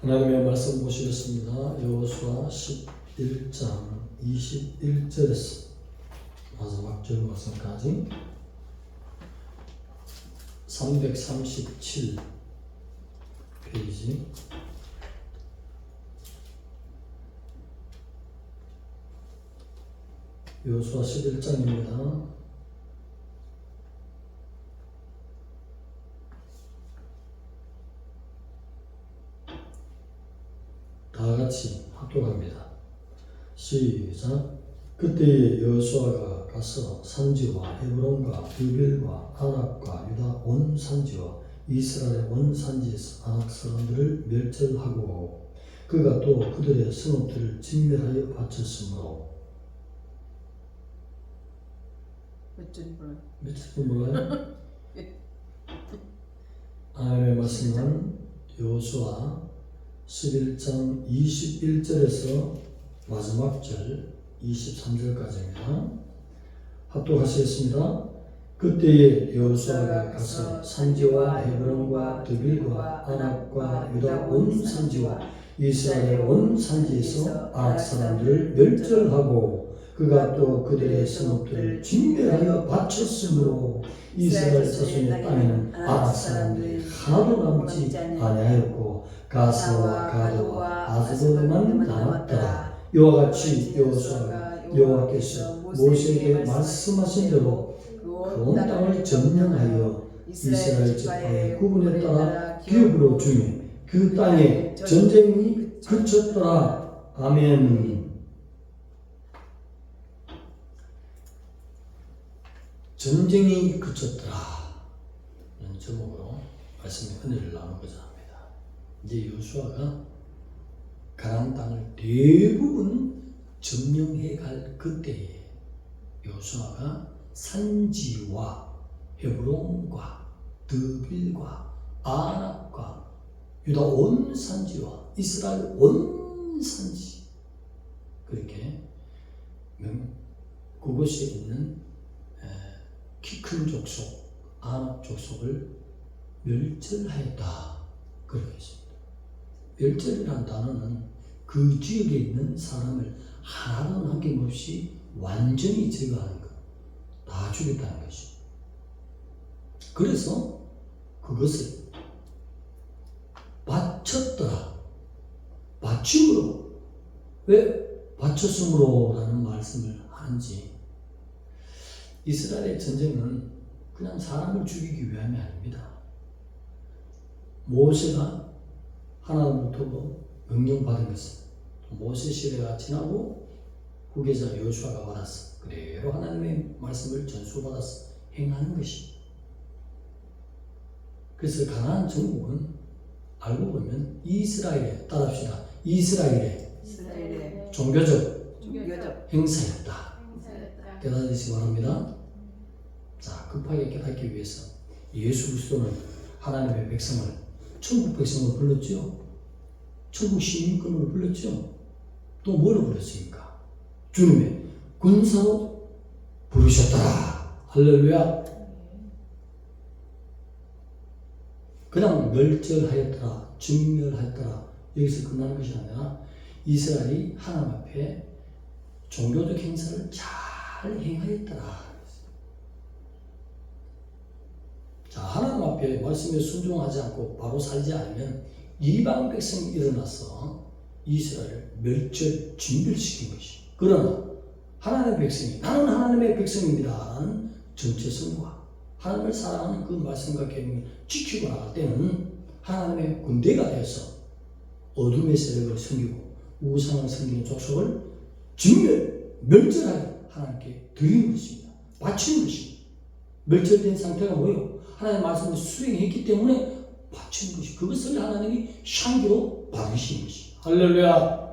하나님의 말씀 보시겠습니다. 여호수아 11장 21절에서 마지막 절 말씀까지 337 페이지 여호수아 11장입니다. 다 같이 합독합니다. 시작. 그때에 여호수아가 가서 산지와 헤브론과 드빌과 아낙과 유다 온 산지와 이스라엘 온 산지에서 아낙 사람들을 멸절하고 그가 또 그들의 성읍들을 진멸하여 바쳤으므로 몇 몰라요? 하나님의 말씀은 여호수아 11장 21절에서 마지막 절 23절까지입니다. 합독하시겠습니다. 그때에 여호수아가 가서 산지와 헤브론과 드빌과 아낙과 유다 온 산지와 이스라엘 온 산지에서 아낙 사람들을 멸절하고 그가 또 그들의 성읍들을 진멸하여 바쳤으므로 이스라엘 자손의 땅에는 아낙 사람들이 하나도 남지 아니하였고 가스와 가드와 아스도만 남았더라. 이와 같이 여호수아가 여호와께서 모세에게 말씀하신 대로 그 온 땅을 점령하여 이스라엘 지파의 구분에 따라 기업으로 주며 그 땅에 전쟁이 그쳤더라. 아멘. 전쟁이 그쳤더라. 이런 제목으로 말씀의 은혜를 나누고자 합니다. 이제 여호수아가 가나안 땅을 대부분 점령해 갈 그때에 여호수아가 산지와 헤브론과 드빌과 아낙과 유다 온 산지와 이스라엘 온 산지 그렇게 그곳에 있는 키 큰 족속 아낙 족속을 멸절하였다. 그렇게 했습니다. 멸절이라는 단어는 그 지역에 있는 사람을 하나도 남김없이 완전히 제거하는 것, 다 죽였다는 것이죠. 그래서 그것을 바쳤더라. 바침으로. 왜 바쳤으므로 라는 말씀을 하는지. 이스라엘의 전쟁은 그냥 사람을 죽이기 위함이 아닙니다. 모세가 하나님부터 명령받은 것은 모세 시대가 지나고 후계자 여호수아가 받았어. 그대로 하나님의 말씀을 전수받아서 행하는 것입니다. 그래서 가나안 정복은 알고 보면 이스라엘에 따릅시다. 이스라엘의 종교적 행사였다. 깨닫으시기 바랍니다. 자, 급하게 깨닫기 위해서 예수 그리스도는 하나님의 백성을 천국 백성으로 불렀죠. 천국 시민권으로 불렀죠. 또 뭐로 불렀습니까? 주님의 군사로 부르셨더라. 할렐루야. 그냥 멸절하였더라, 진멸하였더라 여기서 끝나는 것이 아니라 이스라엘이 하나님 앞에 종교적 행사를 잘 행하였더라. 자, 하나님 앞에 말씀에 순종하지 않고 바로 살지 않으면 이방 백성이 일어나서 이스라엘을 멸절, 진멸시킨 것이. 그러나 하나님의 백성이 나는 하나님의 백성입니다 라는 정체성과 하나님을 사랑하는 그 말씀과 계명을 지키고 나갈 때는 하나님의 군대가 되어서 어둠의 세력을 섬기고 우상을 섬기는 족속을 멸절하여 하나님께 드리는 것입니다. 바치는 것입니다. 멸절된 상태가 뭐예요? 하나님의 말씀을 수행했기 때문에 바치는 것이 그것을 하나님이 향기로 받으시는 것이. 할렐루야.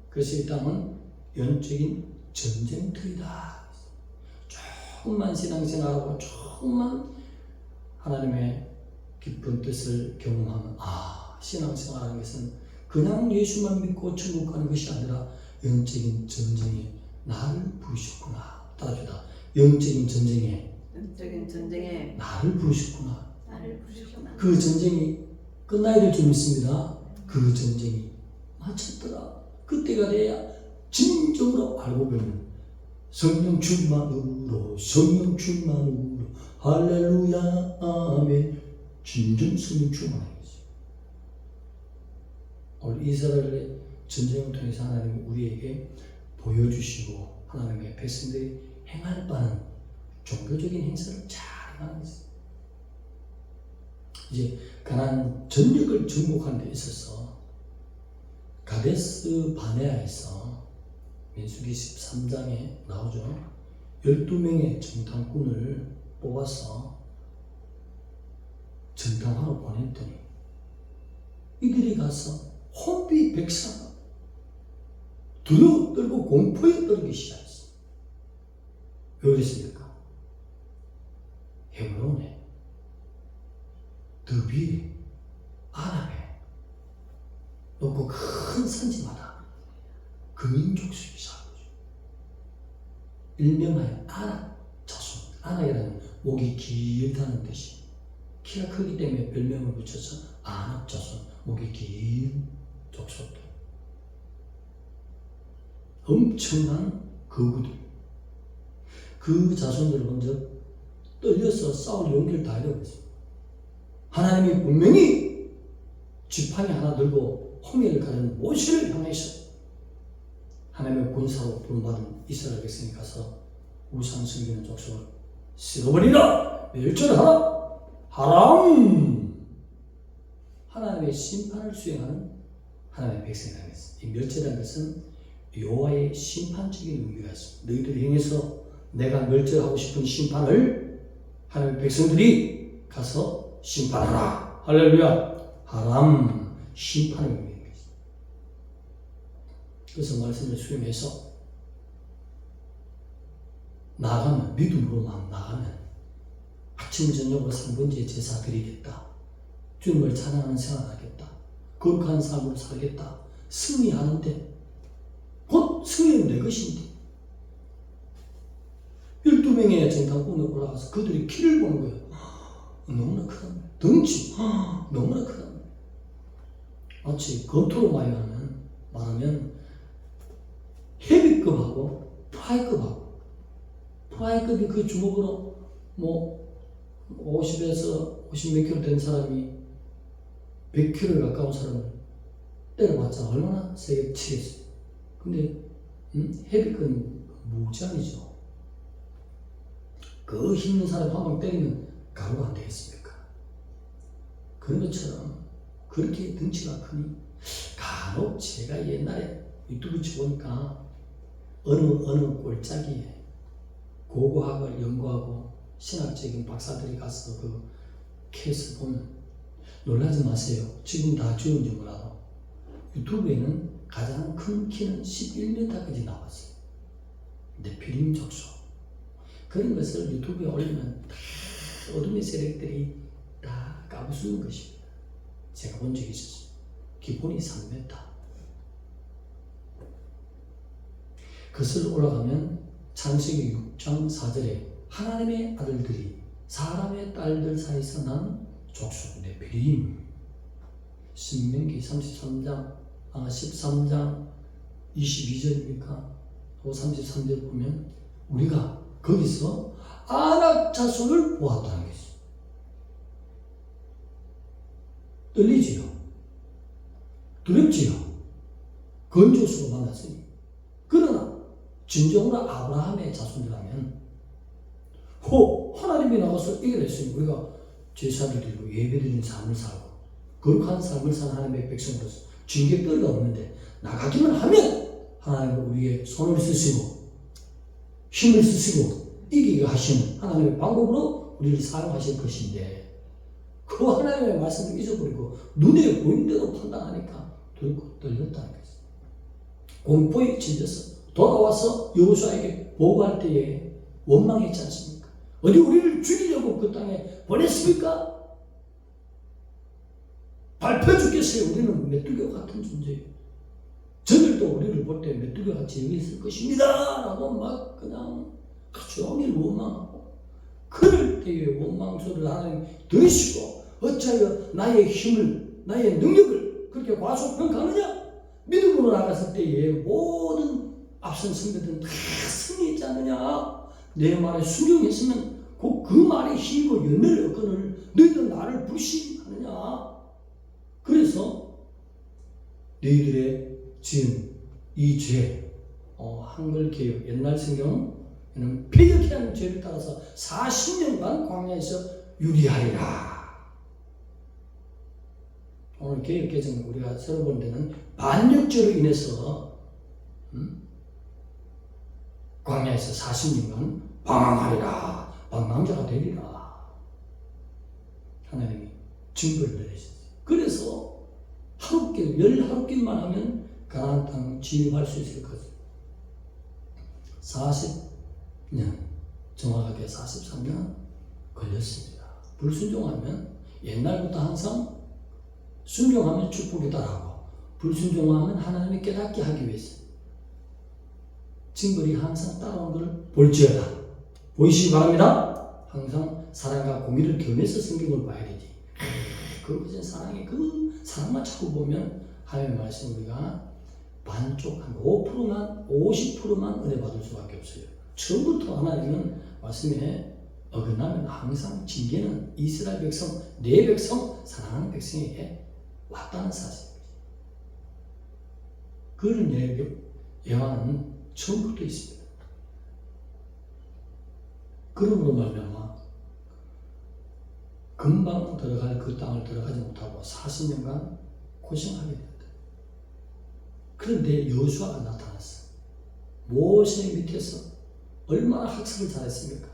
그래서 이 땅은 영적인 전쟁터이다. 조금만 신앙생활하고 조금만 하나님의 깊은 뜻을 경험하면 신앙생활하는 것은 그냥 예수만 믿고 천국 가는 것이 아니라 영적인 전쟁에 나를 부르셨구나. 따라합시다. 영적인 전쟁에 나를 부르셨구나. 그 전쟁이 끝나야 될 줄 믿습니다. 그 전쟁이 마쳤더라. 그때가 돼야 진정으로 알고 보면 성령 충만으로 성령 충만으로 할렐루야 아멘 진정 성령 충만하겠어요. 오늘 이스라엘의 전쟁을 통해서 하나님이 우리에게 보여주시고 하나님의 백성들이 행할 바는 종교적인 행사를 잘 행하는 것입니다. 이제 가나안 전역을 정복하는 데 있어서 가데스 바네아에서 민수기 13장에 나오죠. 12명의 정탐꾼을 뽑아서 정탐하러 보냈더니 이들이 가서 혼비 백사가 두려워 떨고 공포에 떨기 시작했어요. 왜 그랬습니까? 헤브론에, 드빌에, 아랍에 높고 큰 산지마다 그 민족수이 살고 있어요. 일명하여 아랍 자손. 아랍이라는 목이 길다는 뜻이 키가 크기 때문에 별명을 붙여서 아랍 자손, 목이 긴 족속들. 엄청난 거구들. 그 자손들을 먼저 떨려서 싸울 용기를 다 잃어버렸습니다. 하나님이 분명히 지팡이 하나 들고 호미를 가르는 모세를 향해서 하나님의 군사로 부름받은 이스라엘 백성이 가서 우상 섬기는 족속을 쓸어버리라! 멸절하라! 하람! 하나님의 심판을 수행하는 하나님의 백성이 당했습니다. 이 멸절한 것은 여호와의 심판적인 의미가 있습니다. 너희들이 행해서 내가 멸절하고 싶은 심판을 하나님의 백성들이 가서 심판하라. 할렐루야. 하람. 심판의 의미입니다. 그래서 말씀을 수행해서 나가면, 믿음으로만 나가면 아침 저녁으로 3번째 제사 드리겠다. 주님을 찬양하는 생활하겠다. 거룩한 삶으로 살겠다. 승리하는데 곧 승리는 내 것인데 12명의 정탐꾼에 올라가서 그들이 키를 보는 거예요. 너무나 크다. 덩치 너무나 크다. 마치 겉으로 말하면 헤비급하고 프라이급하고, 프라이급이 그 주먹으로 50에서 50 몇 킬로 된 사람이 100킬로에 가까운 사람을 때려봤자 얼마나 세게 치겠어요. 근데 헤비급은 무장이죠. 그 힘있는 사람 한 방 때리면 가루가 안 되겠습니까? 그런 것처럼 그렇게 덩치가 크니 간혹 제가 옛날에 유튜브 쳐보니까 어느 꼴짜기에 고고학을 연구하고 신학적인 박사들이 가서 그 케이스 보면 놀라지 마세요. 지금 다 죽은지 몰라도 유튜브에는 가장 큰 키는 11m까지 나왔어요. 네피림 족속. 그런 것을 유튜브에 올리면 다 어둠의 세력들이 다 까부수는 것입니다. 제가 본 적이 있었어요. 기본이 3m. 그것을 올라가면 창세기 6장 4절에 하나님의 아들들이 사람의 딸들 사이에서 난 족속 네피림. 신명기 13장 22절입니까? 또 33절 보면 우리가 거기서 아낙 자손을 보았다는 것이죠. 떨리지요. 두렵지요. 건조수로 만났으니. 그러나 진정으로 아브라함의 자손이라면 하나님이 나가서 이겨냈으니 우리가 제사를 드리고 예배드리는 삶을 살고 거룩한 삶을 사는 하나님의 백성으로서 징계거리가 없는데 나가기만 하면 하나님은 우리의 손을 쓰시고 힘을 쓰시고 이기게 하시는 하나님의 방법으로 우리를 사용하실 것인데 그 하나님의 말씀을 잊어버리고 눈에 보이는 대로 판단하니까 두렵고 떨렸다는 것입니다. 공포에 질려서 돌아와서 여호수아에게 보고할 때에 원망했지 않습니까? 어디 우리를 죽이려고 그 땅에 보냈습니까? 밟혀 죽겠어요. 우리는 메뚜기와 같은 존재예요. 저들도 우리를 볼 때 메뚜기와 같이 여기 있을 것입니다 라고 막 그냥 종일 원망하고, 그럴 때에 원망소를 하나님 들으시고 어찌하여 나의 힘을 나의 능력을 그렇게 과소평가하느냐? 믿음으로 나갔을 때에 모든 앞선 선배들은 다 승리했지 않느냐? 내 말에 순종했으면 곧 그 말에 힘입어 열매를 얻거늘 너희들은 나를 불신하느냐? 그래서 너희들의 지은 이 죄, 한글 개혁 옛날 성경은 폐역케 하는 죄를 따라서 40년간 광야에서 유리하리라. 오늘 개혁 개정 우리가 새로 본 데는 반역죄로 인해서 광야에서 40년간 방황하리라, 방랑자가 되리라. 하나님이 증거를 내리셨어요. 그래서 하루길, 10하루길만 하면 가나안 땅 진입할 수 있을 것을 40년, 정확하게 43년 걸렸습니다. 불순종하면 옛날부터 항상 순종하면 축복이다라고, 불순종하면 하나님이 깨닫게 하기 위해서 징벌이 항상 따라오는 걸 볼지어다. 보이시기 바랍니다. 항상 사랑과 공의를 겸해서 성경을 봐야 되지. 그것은 사랑의 그 사랑만 자꾸 보면 하나님의 말씀 우리가 반쪽 한 5%만 50%만 은혜 받을 수밖에 없어요. 처음부터 하나님은 말씀에 어긋나면 항상 징계는 이스라엘 백성, 내 백성, 사랑하는 백성에게 왔다는 사실입니다. 그런 예화는 처음부터 있습니다. 그러므로 말미암아 금방 들어갈 그 땅을 들어가지 못하고 40년간 고생하게 됩니다. 그런데 여호수아가 나타났어. 모세 밑에서 얼마나 학습을 잘했습니까?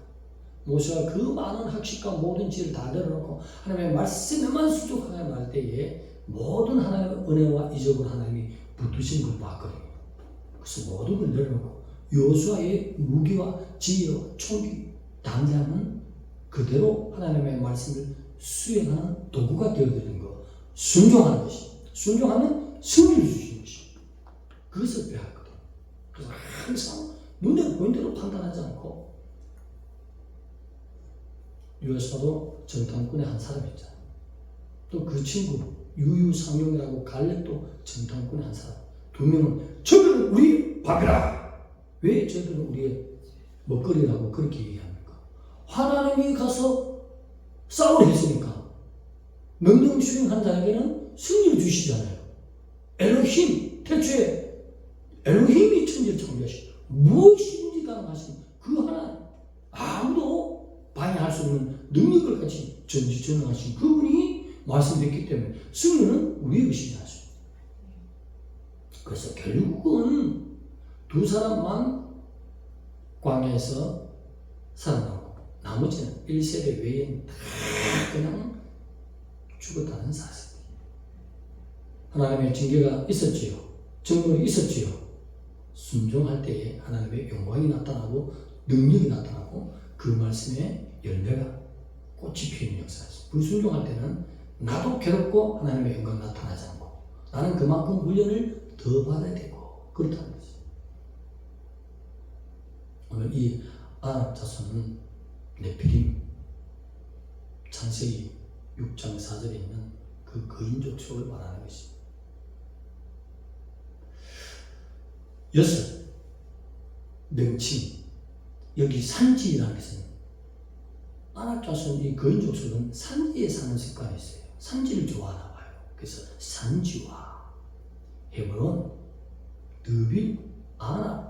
모세가 그 많은 학식과 모든 지혜를 다 내려놓고 하나님의 말씀에만 수족하게 말 때에 모든 하나님의 은혜와 이적으로 하나님이 붙드신 걸 봤거든요. 그래서 모든 걸 내려놓고 여호수아의 무기와 지혜와 총기, 당장은 그대로 하나님의 말씀을 수행하는 도구가 되어드리는 것, 순종하는 것이, 순종하면 승리를 주시는 것이, 그것을 배웠거든요. 그래서 항상 눈에 보인 대로 판단하지 않고, 여호수아도 정탐꾼의 한 사람이었잖아요. 또 그 친구 유유상용이라고 갈렙도 정탐꾼의 한 사람. 두 명은 저들은 우리 밥이라. 왜 저들은 우리의 먹거리라고 그렇게 얘기합니까? 하나님이 가서 싸우려 했으니까 명령 수행한 자에게는 승리를 주시잖아요. 엘로힘, 태초에 엘로힘이 천지를 창조하시고 무엇이든지 가능하신 그 하나님, 아무도 방해할 수 없는 능력을 가진 전지전능하신 그분이 말씀드렸기 때문에 승리는 우리의 것이지 않습니다. 그래서 결국은 두 사람만 광야에서 살아나고 나머지는 1세대 외에는 다 그냥 죽었다는 사실이에요. 하나님의 징계가 있었지요. 정벌이 있었지요. 순종할 때에 하나님의 영광이 나타나고 능력이 나타나고 그 말씀에 열매가 꽃이 피우는 역사였어요. 불순종할 때는 나도 괴롭고 하나님의 영광 나타나지 않고 나는 그만큼 훈련을 더 받아야 되고 그렇다는 거죠. 오늘 이 아랍 자손은 네피림, 창세기 6장 4절에 있는 그 거인족 속을 말하는 것입니다. 6. 명칭. 여기 산지라는 것은 아랍 자손 이 거인족 속은 산지에 사는 습관이 있어요. 산지를 좋아하나 봐요. 그래서 산지와 헤브론, 느빌, 아랍,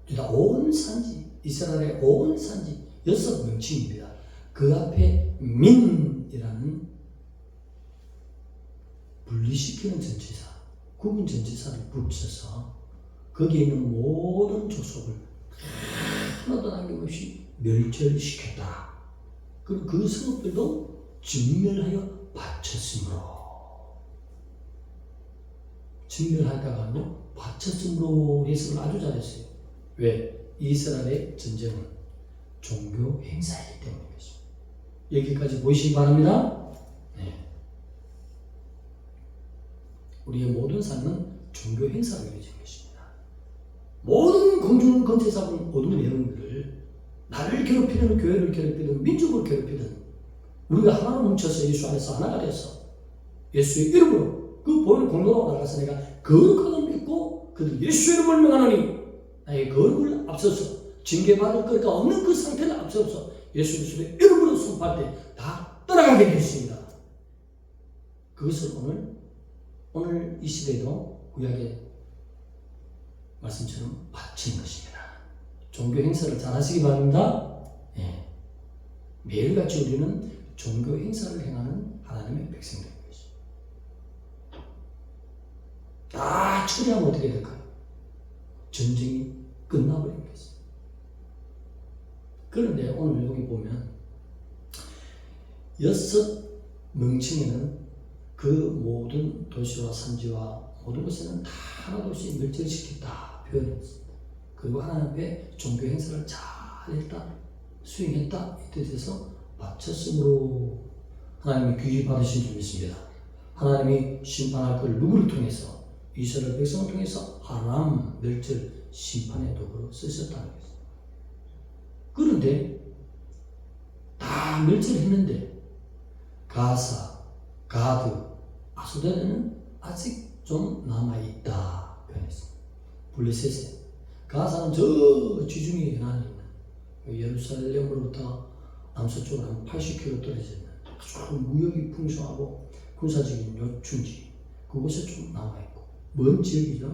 유다 온 산지, 이스라엘의 온 산지 6 명칭입니다. 그 앞에 민이라는 분리시키는 전치사, 구분 전치사를 붙여서 거기에 있는 모든 족속을 하나도 남김없이 멸절시켰다. 그리고 그 성읍들도 진멸하여 바쳤으므로. 진멸하다가 아니라 바쳤으므로 해석을 아주 잘했어요. 왜? 이스라엘의 전쟁은 종교 행사이기 때문인 것입니다. 여기까지 보시기 바랍니다. 네. 우리의 모든 삶은 종교 행사로 이루어진 것입니다. 모든 공중 건체 잡은 모든 내용들을 나를 괴롭히든 교회를 괴롭히든 민족을 괴롭히든 우리가 하나로 뭉쳐서 예수 안에서 하나가 되어서 예수의 이름으로 그 보이는 공로로 나가서 내가 거룩함을 믿고 그들 예수의 이름을 명하노니 나의 거룩을 앞서서 징계받을 것가 없는 그 상태를 앞서서 예수 그리스도의 이름으로 선포할 때 다 떠나가게 되었습니다. 그것을 오늘 이 시대에도 구약의 말씀처럼 바치는 것입니다. 종교 행사를 잘 하시기 바랍니다. 예. 매일같이 우리는 종교 행사를 행하는 하나님의 백성들인 것입니다. 다 처리하면 어떻게 될까요? 전쟁이 끝나버린 것입니다. 그런데 오늘 여기 보면 6 명칭에는 그 모든 도시와 산지와 모든 것에는 다 하나도 없이 멸절시켰다 표현했습니다. 그리고 하나님 앞에 종교 행사를 잘했다, 수행했다 이 뜻에서 바쳤으므로 하나님이 귀히 받으신 줄 믿습니다. 하나님이 심판할 것을 누구를 통해서? 이스라엘 백성을 통해서 아람 멸절 심판의 도구로 쓰셨다는 것입니다. 그런데 다 멸절했는데 가사, 가드, 아소단에는 아직 좀 남아있다 표현했습니다. 블레셋에 가사는 저 지중해 연안에 있는 예루살렘으로부터 남서쪽으로 한 80km 떨어져 있는 아주 무역이 풍성하고 군사적인 요충지 그곳에 좀 남아있고 먼 지역이죠.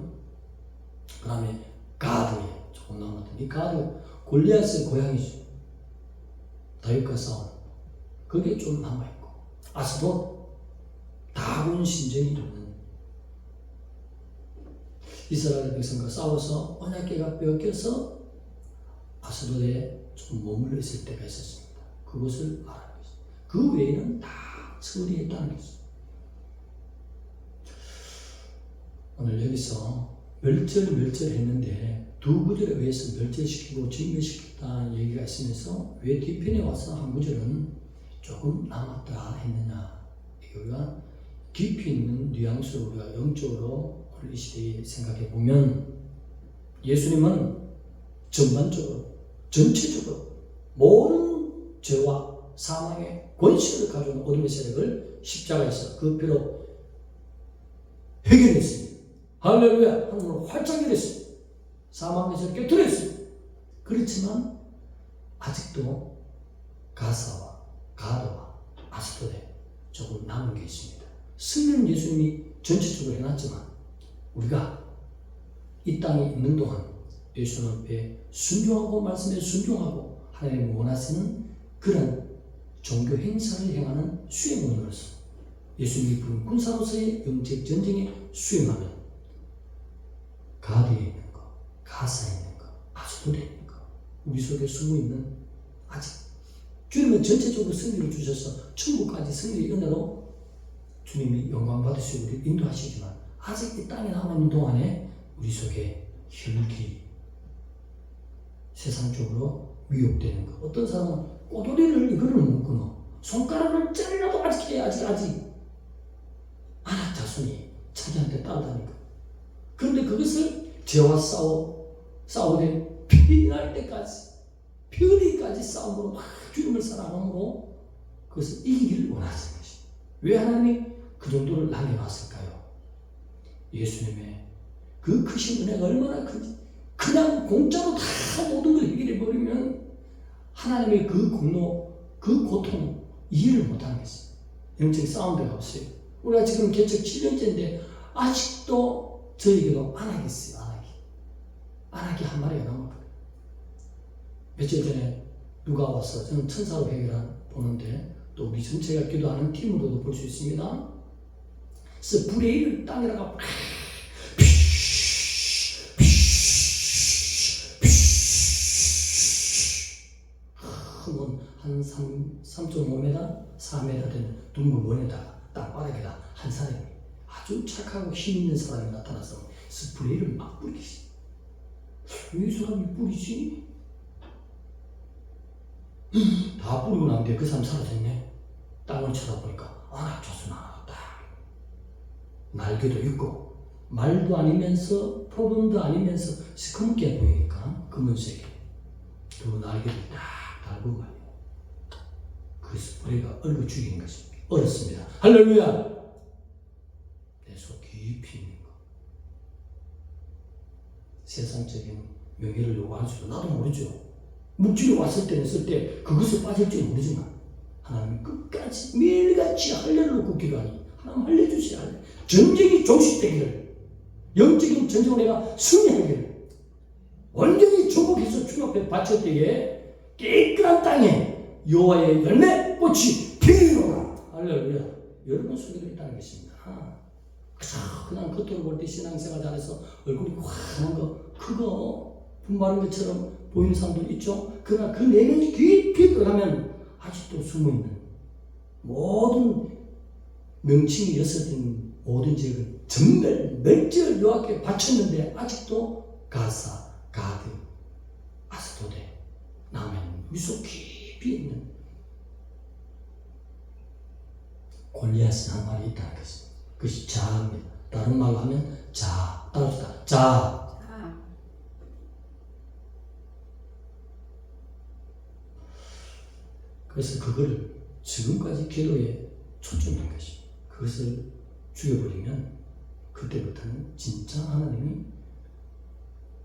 그 다음에 가드에 조금 남았던 이 가드 골리앗의 고향이죠. 다윗과 싸운 그게 좀 남아있고 아스돗 다군 신전이 있는 이스라엘 백성과 싸워서 언약궤가 빼앗겨서 아스돗에 좀 머물러 있을 때가 있었습니다. 그것을 말하는 것입니다. 그 외에는 다 처리했다는 것입니다. 오늘 여기서 멸절했는데 두 구절에 의해서 멸절시키고 증멸시켰다는 얘기가 있으면서 왜 뒤편에 와서 한 구절은 조금 남았다 했느냐. 우리가 깊이 있는 뉘앙스로 우리가 영적으로 오늘 이 시대에 생각해 보면 예수님은 전반적으로 전체적으로 모든 죄와 사망의 권세를 가져온 어둠의 세력을 십자가에서 그 피로 해결했습니다. 할렐루야! 하늘로 활짝 열었습니다. 사망에서 깨뜨렸습니다. 그렇지만 아직도 가사와 가드와 아스돗에 조금 남은 게 있습니다. 승리는 예수님이 전체적으로 해놨지만 우리가 이 땅에 있는 동안 예수님 앞에 순종하고 말씀에 순종하고 하나님이 원하시는 그런 종교 행사를 행하는 수행원으로서 예수님이 부른 군사로서의 영적 전쟁에 수행하면 가드에 있는 것, 가사에 있는 것, 아스돗에 있는 것, 우리 속에 숨어있는 아직 주님은 전체적으로 승리를 주셔서 천국까지 승리의 은혜로 주님이 영광 받으시고 우리 인도하시지만 아직 이 땅에 남아있는 동안에 우리 속에 혈기, 세상적으로 미혹되는 것. 어떤 사람은 꼬돌이를 이거를 못 끊어. 손가락을 잘라도 아직 아나 자손이 자기한테 따르다니까. 그런데 그것을 죄와 싸우되 피날 때까지 피 흘리기까지 싸움으로 막 주님을 사랑함으로 그것을 이기기를 원하시는 것입니다. 왜 하나님이 그 정도를 남겨놨을까요? 예수님의 그 크신 은혜가 얼마나 큰지 그냥 공짜로 다 모든 걸 해결해 버리면 하나님의 그 공로, 그 고통 이해를 못하는 것입니다. 영적인 싸움대가 없어요. 우리가 지금 개척 7년째인데 아직도 저에게도 안 하겠어요. 안 하기 한 마리가 남았거든요. 며칠 전에 누가 와서 저는 천사로 보는데 또 우리 전체가 기도하는 팀으로도 볼 수 있습니다. 그래서 불의 일을 땅에다가 한 3.5m, 4m 되는 둥근 원에다가 땅바닥에다 한 사람이 아주 착하고 힘 있는 사람이 나타나서 스프레이를 막 뿌리시. 왜 이 사람이 뿌리지? 다 뿌리고 난 뒤에 그 사람 사라졌네. 땅을 쳐다보니까 조순하다. 날개도 있고 말도 아니면서 표범도 아니면서 시커멓게 보이니까 검은색에 두 날개를 딱 달고 말이에요. 그 스프레이가 얼고 죽이는 것입니다. 얼었습니다. 할렐루야! 내 깊이 있는 거. 세상적인 명예를 요구할 줄 나도 모르죠. 묵지로 왔을 때는 쓸 때 그것을 빠질지 모르지만 하나님은 끝까지 매일같이 할례를 놓고 기도하니 하나님 할례 주시라. 전쟁이 종식되기를, 영적인 전쟁을 내가 승리하기를, 완전히 정복해서 주 앞에 바칠 때에 깨끗한 땅에 여호와의 열매 꽃이 피우노라. 할렐루야. 여러분 소리가 있다는 것입니다. 그냥 겉으로 볼 때 신앙생활 잘해서 얼굴이 환한 거, 그거 분바른 것처럼 보이는 사람도 있죠. 그러나 그 내면이 깊이 들어가면 아직도 숨어있는 모든 명칭이 엿서진 모든 지역은 전멸, 멸절 여호와께 바쳤는데 아직도 가사, 가드, 아스도데 남아있는 위속 깊이 있는 골리앗이 한 마리 있다는 것입니다. 그것이 자아입니다. 다른 말로 하면 자아. 따라합시다. 자아. 그래서 그걸 지금까지 기도에 초점인 것입니다. 그것을 죽여버리면 그때부터는 진짜 하나님이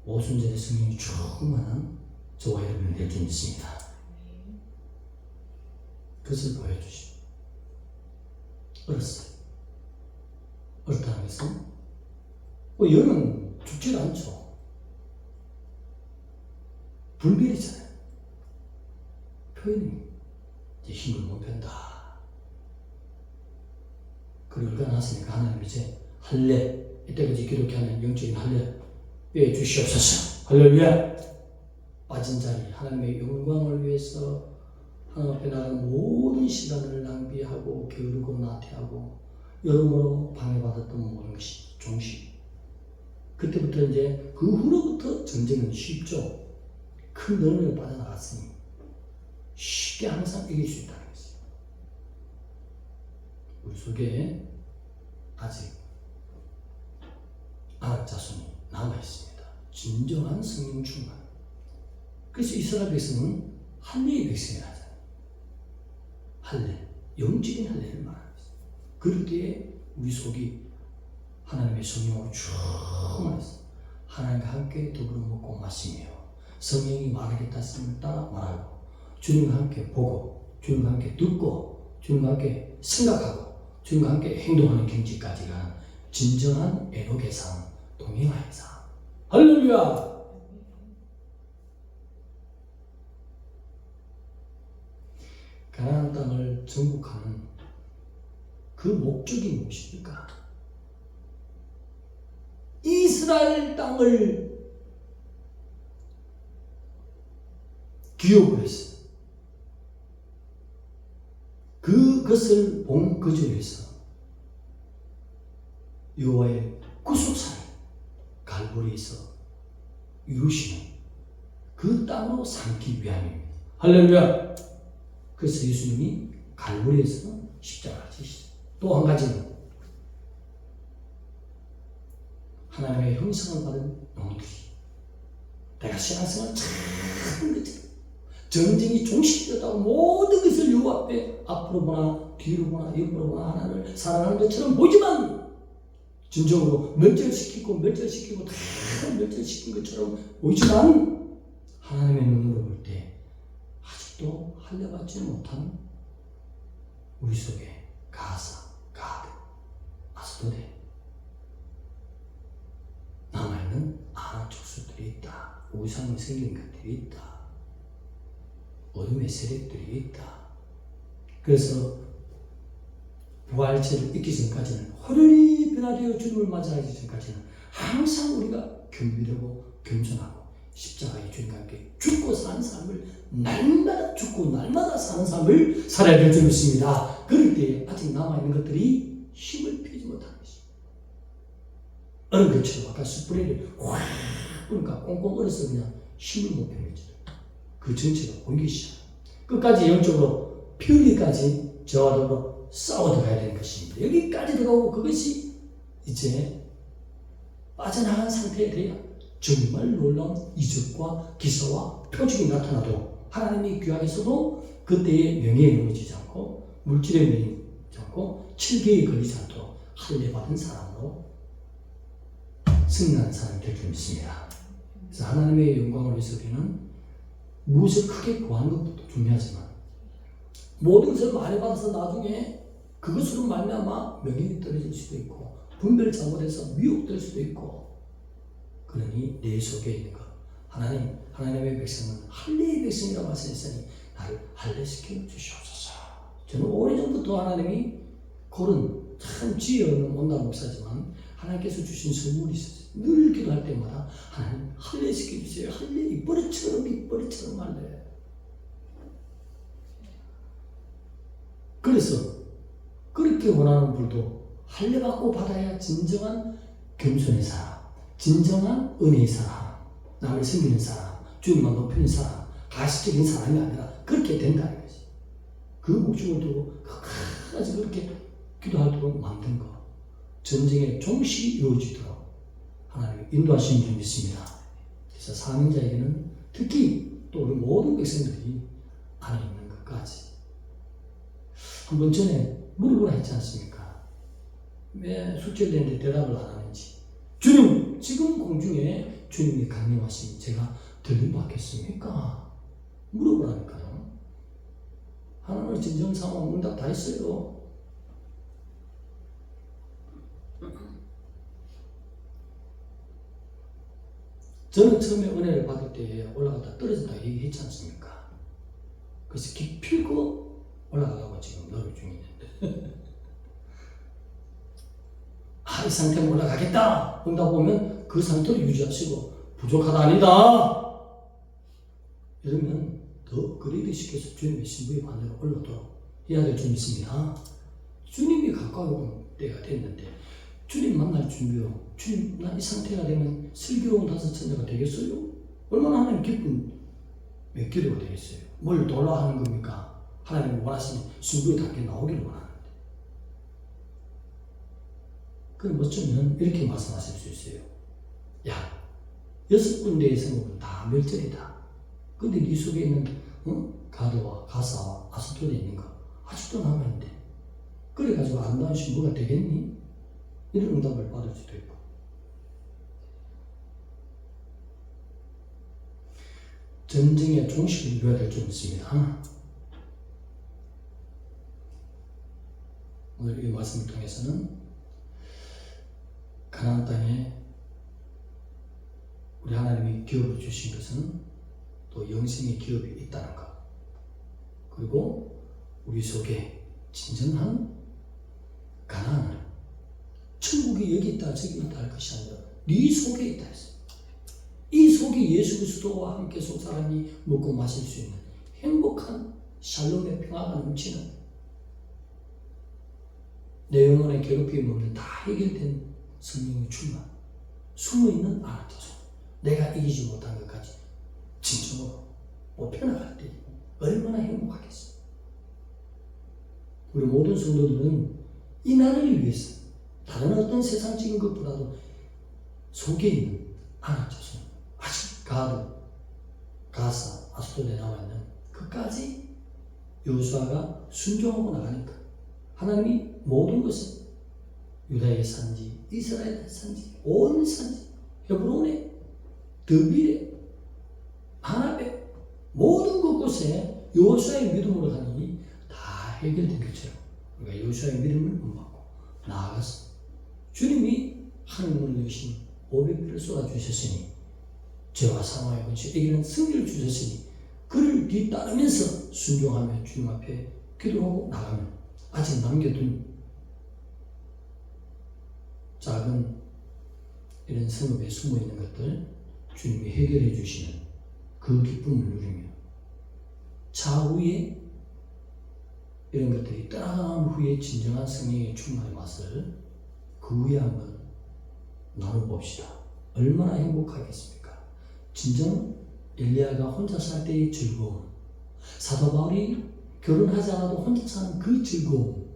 오순절의 성령이 충만한 저와 여러분이 될 줄 믿습니다. 그것을 보여주시고 얼었어요. 얼었다는 것은 열은 죽지 않죠. 불멸이잖아요. 표현입니다. 이제 힘을 못 뺀다. 그리고 얼가 났으니까 하나님 이제 할례, 이때까지 기독교하는 영적인 할례 뼈에 주시옵소서. 할렐루야. 빠진 자리, 하나님의 영광을 위해서 하나님 앞에 나가는 모든 시간을 낭비하고 게으르고 나태하고 여러모로 방해받았던 모든 것이 종식. 그때부터 이제 그 후로부터 전쟁은 쉽죠. 큰 너머에 빠져나갔으니 쉽게 항상 이길 수 있다는 것이죠. 우리 속에 아직 아랍 자손이 남아있습니다. 진정한 성령 충만. 그래서 이스라엘 백성은 할례의 백성이라 하잖아요. 할례, 영적인 할례를 말합니다. 그럴 때에 우리 속이 하나님의 성령으로 충만해서 하나님과 함께 더불어 먹고 마시며 성령이 말하겠다 했음을 따라 말하고 주님과 함께 보고 주님과 함께 듣고 주님과 함께 생각하고 주님과 함께 행동하는 경지까지가 진정한 에녹의 삶, 동행하의 삶. 할렐루야. 가나안 땅을 정복하는 그 목적이 무엇입니까? 이스라엘 땅을 기업을 했어요. 그것을 본 거주에서 여호와의 구속사를 갈보리에서 이루시는 그 땅으로 삼기 위함입니다. 할렐루야. 그래서 예수님이 갈보리에서 십자가를 지시죠. 또 한 가지는 하나님의 형상을 받은 영혼들이 내가 신앙생활을 참 그랬잖아. 전쟁이 종식되었다고 모든 것을 요 앞에 앞으로 보나 뒤로 보나 옆으로 보나 하나를 사랑하는 것처럼 보지만 진정으로 멸절시키고 다 멸절시킨 것처럼 보이지만 하나님의 눈으로 볼 때 아직도 할례받지 못한 우리 속에 가사, 가드, 아스도데 남아있는 아랍 족속들이 있다. 우상이 생긴 것들이 있다. 어둠의 세력들이 있다. 그래서 부활체를 잊기 전까지는 호련히 변화되어 주님을 맞이하기 전까지는 항상 우리가 겸비되고 겸손하고 십자가의 주님과 함께 죽고 사는 삶을 날마다 죽고 날마다 사는 삶을 살아야 될 줄 믿습니다. 그럴 때 아직 남아있는 것들이 힘을 피지 못하는 것입니다. 어느 것처럼 아까 숯불에를 확 그러니까 꽁꽁 얼어서 그냥 힘을 못 펴는 거죠. 그 전체가 보이기 시작. 끝까지 영적으로 피흘리까지 저와 더불어 싸워 들어가야 되는 것입니다. 여기까지 들어가고 그것이 이제 빠져나간 상태에 돼야 정말 놀라운 이적과 기사와 표적이 나타나도 하나님의 귀하에서도 그때의 명예에 넘어지지 않고 물질에 넘어지지 않고 칠계에 걸리지 않도록 할례 받은 사람으로 승리하는 사람이 될 줄 믿습니다. 그래서 하나님의 영광을 위해서 우리는 무엇을 크게 구하는 것도 중요하지만 모든 것을 많이 받아서 나중에 그것으로 말미암아 명예가 떨어질 수도 있고 분별을 잘못해서 미혹될 수도 있고, 그러니 내 속에 있는 것, 하나님의 백성은 할례의 백성이라고 말씀했으니 나를 할례시켜 주시옵소서. 저는 오래전부터 하나님이 그런 참 지혜 없는 온난 목사지만 하나님께서 주신 선물이 있었어요. 늘 기도할 때마다 하나님 할례시켜 주세요. 할례 이버릇처럼 할례. 그래서 그렇게 원하는 분도 할례 받고 받아야 진정한 겸손의 사람, 진정한 은혜의 사람, 남을 섬기는 사람, 주님만 높이는 사람, 가시적인 사람이 아니라 그렇게 된다는 거지. 그 목적을 두고 끝까지 그렇게 기도하도록 만든 것, 전쟁의 종식이 이루어지도록 하나님의 인도하시는 줄 믿습니다. 그래서 사명자에게는 특히 또 우리 모든 백성들이 안에 있는 것까지 한번 전에 물어보라 했지 않습니까? 왜 숙제되는데 대답을 안 하는지. 주님, 지금 공중에 주님이 강림하시면 제가 들림받겠습니까? 물어보라니까요. 하나님을 진정 삼아 응답 다 했어요. 저는 처음에 은혜를 받을 때 올라갔다 떨어졌다 얘기했지 않습니까? 그래서 기필코 올라가고 지금 노력 중인데 이 상태면 올라가겠다 응답 오면 그 상태를 유지하시고 부족하다 아니다 이러면 더 그리드 시켜서 주님의 신부의 반대로 올라도록 해야 될 줄 믿습니다. 주님이 가까이 오는 때가 됐는데 주님 만날 준비요. 주님, 나 이 상태가 되면 슬기로운 다섯 천자가 되겠어요? 얼마나 하나님 기쁜 몇 기도가 되겠어요? 뭘 놀라 하는 겁니까? 하나님 원하시는 신부에 닿게 나오기를 원하는데. 그럼 어쩌면 이렇게 말씀하실 수 있어요. 야, 6군데의 성읍은 다 멸절이다. 근데 네 속에 있는 가드와 가사와 아스토리에 있는 거 아직도 남아있는데 그래가지고 아름다운 신부가 되겠니? 이런 응답을 받을 수도 있고. 전쟁의 종식을 이루어야 될 줄 믿습니다. 오늘 이 말씀을 통해서는 가나안 땅에 우리 하나님이 기업을 주신 것은 또 영생의 기업이 있다는 것, 그리고 우리 속에 진정한 가나안을, 천국이 여기 있다 저기 있다 할 것이 아니라 네 속에 있다 했어요. 이 속에 예수 그리스도와 함께 속 사람이 먹고 마실 수 있는 행복한 샬롬의 평화가 넘치는, 내 영혼의 괴롭힘이 없는 다 해결된 성령의 충만, 숨어있는 아나타소, 내가 이기지 못한 것까지 진정으로 뽑혀나갈 때 얼마나 행복하겠어. 우리 모든 성도들은 이 나라를 위해서 다른 어떤 세상적인 것보다도 속에 있는 아나타소, 아직 가드, 가사, 아스토리에 나와있는 끝까지 여호수아가 순종하고 나가니까 하나님이 모든 것을 유다의 산지, 이스라엘의 산지, 온 산지, 헤브론에, 드빌에, 아납에 모든 곳곳에 여호수아의 믿음으로 가니 다 해결된 것처럼 우리가 여호수아의 믿음을 본받고 나아가서 주님이 하늘문을 여신 500배를 쏟아주셨으니 죄와 사망의 권세에게는 승리를 주셨으니 그를 뒤따르면서 순종하며 주님 앞에 기도하고 나가면 아직 남겨둔 작은 이런 성읍에 숨어있는 것들 주님이 해결해 주시는 그 기쁨을 누리며 차후에 이런 것들이 떠나간 후에 진정한 성령의 충만의 맛을 그 후에 한번 나눠봅시다. 얼마나 행복하겠습니까? 진정 엘리야가 혼자 살 때의 즐거움, 사도 바울이 결혼하지 않아도 혼자 사는 그 즐거움,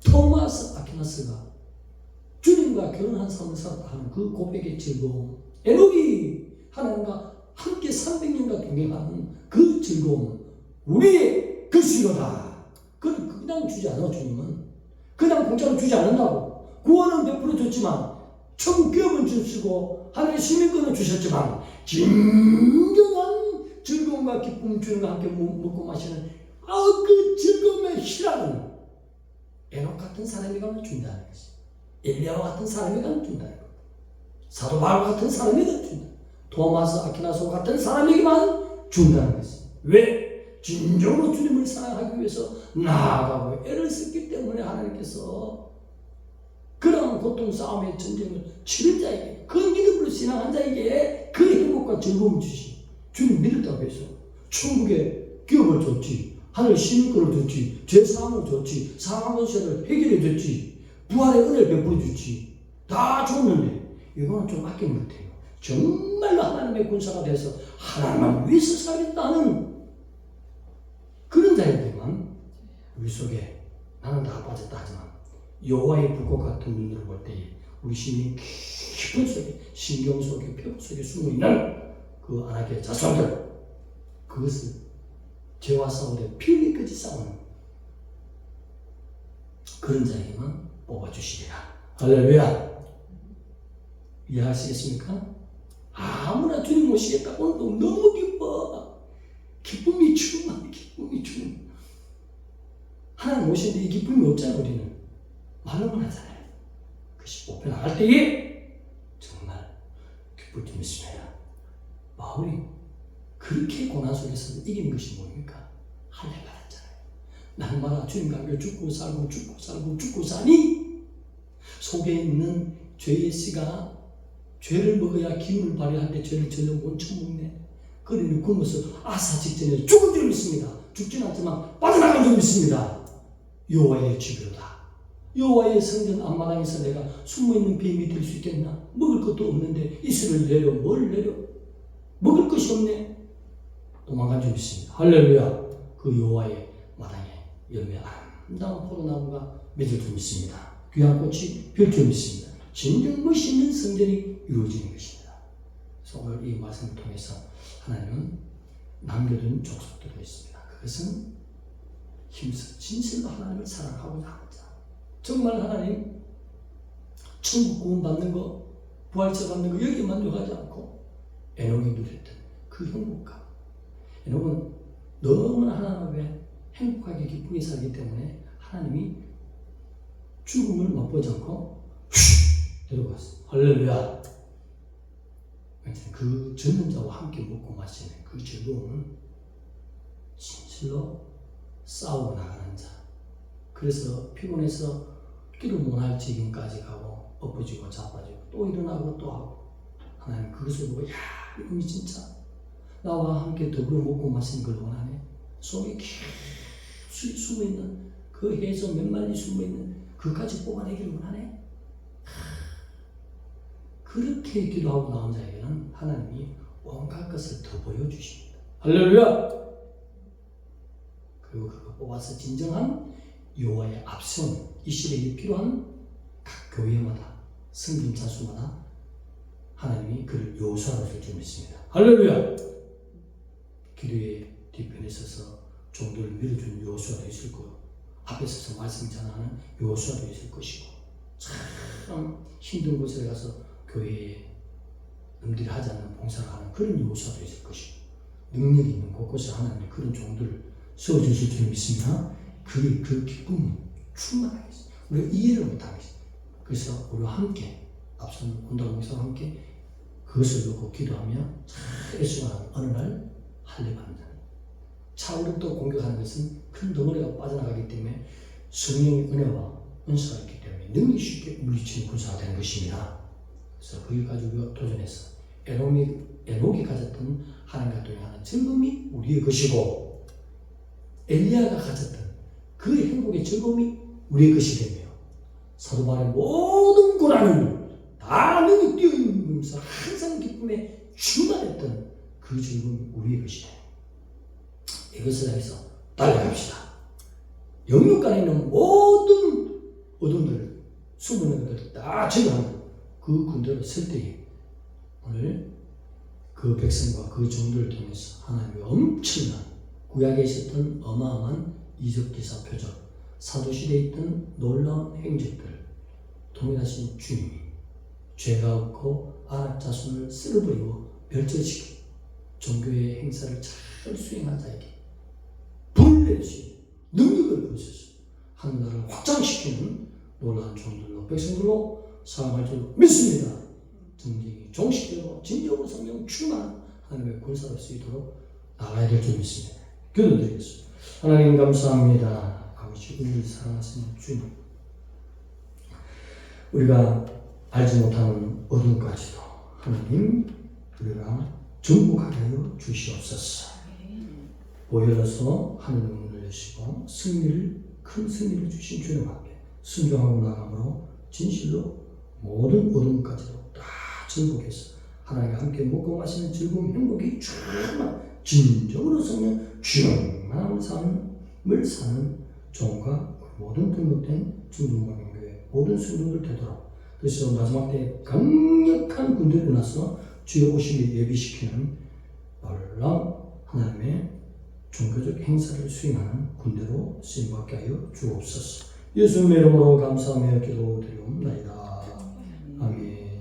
토마스 아퀴나스가 주님과 결혼한 삶을 살았다 하는 그 고백의 즐거움, 에녹이 하나님과 함께 300년간 동행하는 그 즐거움, 우리의 것이로다. 그냥 주지 않아. 주님은 그냥 공짜로 주지 않는다고. 구원은 베풀어 줬지만 천국 기업은 주시고 하늘의 시민권을 주셨지만 진정한 즐거움과 기쁨 주님과 함께 먹고 마시는 그 즐거움의 희락은 에녹 같은 사람이 가면 준다는 것이, 엘리야와 같은 사람이 가면 준다는 것, 사도 바울 같은 사람이 가면 준다, 토마스 아퀴나스 같은 사람에게만 준다는 것이. 왜? 진정으로 주님을 사랑하기 위해서 나아가고 애를 썼기 때문에 하나님께서 그런 고통 싸움의 전쟁을 치른 자에게, 그 믿음으로 신앙한 자에게 그 행복과 즐거움을 주시. 주님 믿었다고 해서 천국의 기업을 줬지, 하늘 시민권을 줬지, 죄 사함을 줬지, 사망 권세를 해결해 줬지, 부활의 은혜를 베풀어 줬지, 다 줬는데 이거는 좀 아끼는 것 같아요. 정말로 하나님의 군사가 돼서 하나님을 위해서 살겠다는 그런 자에게만 우리 속에, 나는 다 빠졌다 하지만 여호와의 불꽃 같은 눈으로 볼 때에 우리 심리 깊은 속에, 신경 속에, 뼈 속에 숨어있는 그 아나키의 자손들, 그것을 죄와 싸우되 피 흘리까지 싸우는 그런 자에게만 뽑아주시리라. 할렐루야. 이해하시겠습니까? 아무나 주님 모시겠다. 오늘도 너무 기뻐. 기쁨이 충만해. 기쁨이 충만. 하나님 모시는데 이 기쁨이 없잖아. 우리는 말로만 하잖아요. 그것이 뽑혀 나갈 때에 정말 기쁠 줄 믿습니다. 바울이 그렇게 고난 속에서 이긴 것이 뭡니까? 할례 받았잖아요. 날마다 주님과 함께 죽고 살고 죽고 살고 죽고 사니 속에 있는 죄의 씨가 죄를 먹어야 기운을 발휘하는데 죄를 전혀 못 처먹네. 그러니 굶어서 아사 직전에 죽은 줄 믿습니다. 죽진 않지만 빠져나간 줄 믿습니다. 여호와의 집이로다. 여호와의 성전 앞마당에서 내가 숨어있는 뱀이 될 수 있겠나? 먹을 것도 없는데 이슬을 내려 뭘 내려? 먹을 것이 없네. 도망간 줄 믿습니다. 할렐루야. 그 여호와의 마당에 열매 아름다운 포도나무가 맺을 줄 믿습니다. 귀한 꽃이 필 줄 믿습니다. 진정 멋있는 성전이 이루어지는 것입니다. 그래서 오늘 이 말씀을 통해서 하나님은 남겨둔 족속들도 있습니다. 그것은 힘써 진실로 하나님을 사랑하고자 하는 자. 정말 하나님 천국 구원 받는 거, 부활체 받는 거 여기에 만족하지 않고 에녹이 누렸던 그 행복감. 에녹은 너무나 하나님 앞에 행복하게 기쁘게 살기 때문에 하나님이 죽음을 맛보지 않고 데려갔어요. 할렐루야. 그 젊은 자와 함께 먹고 마시는 그 즐거움은 진실로 싸우고 나가는 자. 그래서 피곤해서 끼를 못할 지경까지 가고 엎어지고 자빠지고 또 일어나고 또 하고, 하나님 그것을 보고 야, 이놈이 진짜 나와 함께 더불어 먹고 마시는 걸 원하네. 속에 깊이 숨어있는 그 해에서 몇 마리 숨어있는 그까지 뽑아내기를 원하네. 그렇게 기도하고 나온 자에게는 하나님이 온갖 것을 더 보여주십니다. 할렐루야. 그리고 그거 뽑아서 진정한 여호와의 앞선 이 시대에 필요한 각 교회마다 성김 자수마다 하나님이 그를 요소하러 줄 줄 믿습니다. 할렐루야. 기도의 뒤편에 서서 종들을 밀어주는 요소도 있을 거고, 앞에 서서 말씀 전하는 요소도 있을 것이고, 참 힘든 곳에 가서 교회에 남들이 하지 않는 봉사를 하는 그런 요소도 있을 것이고, 능력이 있는 곳곳에 하나님이 그런 종들을 세워주실 줄 믿습니다. 그 기쁨은 충만하겠어요. 우리가 이해를 못하겠어요. 그래서 우리와 함께 앞선 온다고 목사와 함께 그것을 놓고 기도하며 잘 애쓰고 어느 날 할례 받는 자는 차오르도 공격하는 것은 큰 덩어리가 빠져나가기 때문에 성령의 은혜와 은사가 있기 때문에 능히 쉽게 물리치는 군사가 되는 것입니다. 그래서 그걸 가지고 도전해서 에녹이 가졌던 하나님과 동행하는 즐거움이 우리의 것이고, 엘리야가 가졌던 그 행복의 즐거움이 우리의 것이 되며, 사도 바울의 모든 고난을 다 능히 뛰어넘으면서 항상 기쁨에 충만했던 그 즐거움이 우리의 것이 돼요. 이것을 해서 달려갑시다. 영육간에 있는 모든 어둠들, 숨어있는 것들 다 제거하는 그 군대로 설 때에 오늘 그 백성과 그 종들을 통해서 하나님의 엄청난 구약에 있었던 어마어마한 이적기사 표적, 사도시대에 있던 놀라운 행적들, 통일하신 주님이 죄가 없고 안악 자손을 쓸어버리고 멸절시키고 종교의 행사를 잘 수행한 자에게 불을 내리시고 능력을 부으셔서 하늘나라를 확장시키는 놀라운 종들로 백성들로 사랑할 줄 믿습니다. 정직이 종식되고 진정으로 성령 충만한 하나님의 군사가 될 수 있도록 나가야 될 줄 믿습니다. 기도드리겠습니다. 하나님 감사합니다. 아버지 우리를 사랑하시는 주님, 우리가 알지 못하는 어둠까지도 하나님 우리가 정복하게 하여 주시옵소서. 보혈로서 하늘의 문을 여시고 큰 승리를 주신 주님 앞에 순종하고 나감으로 진실로 모든 어둠까지도 다 정복해서 하나님과 함께 먹고 마시는 즐거움 행복이 충만 진정으로 성령 충만한 삶을 사는 종과 모든 등록된 중동방교회 모든 성도들 되도록, 그래서 마지막 때 강력한 군대를 일어나서 주의 오심을 예비시키는 놀라운 하나님의 종교적 행사를 수행하는 군대로 쓰임받게 하여 주옵소서. 예수님의 이름으로 감사하며 기도드리옵나이다.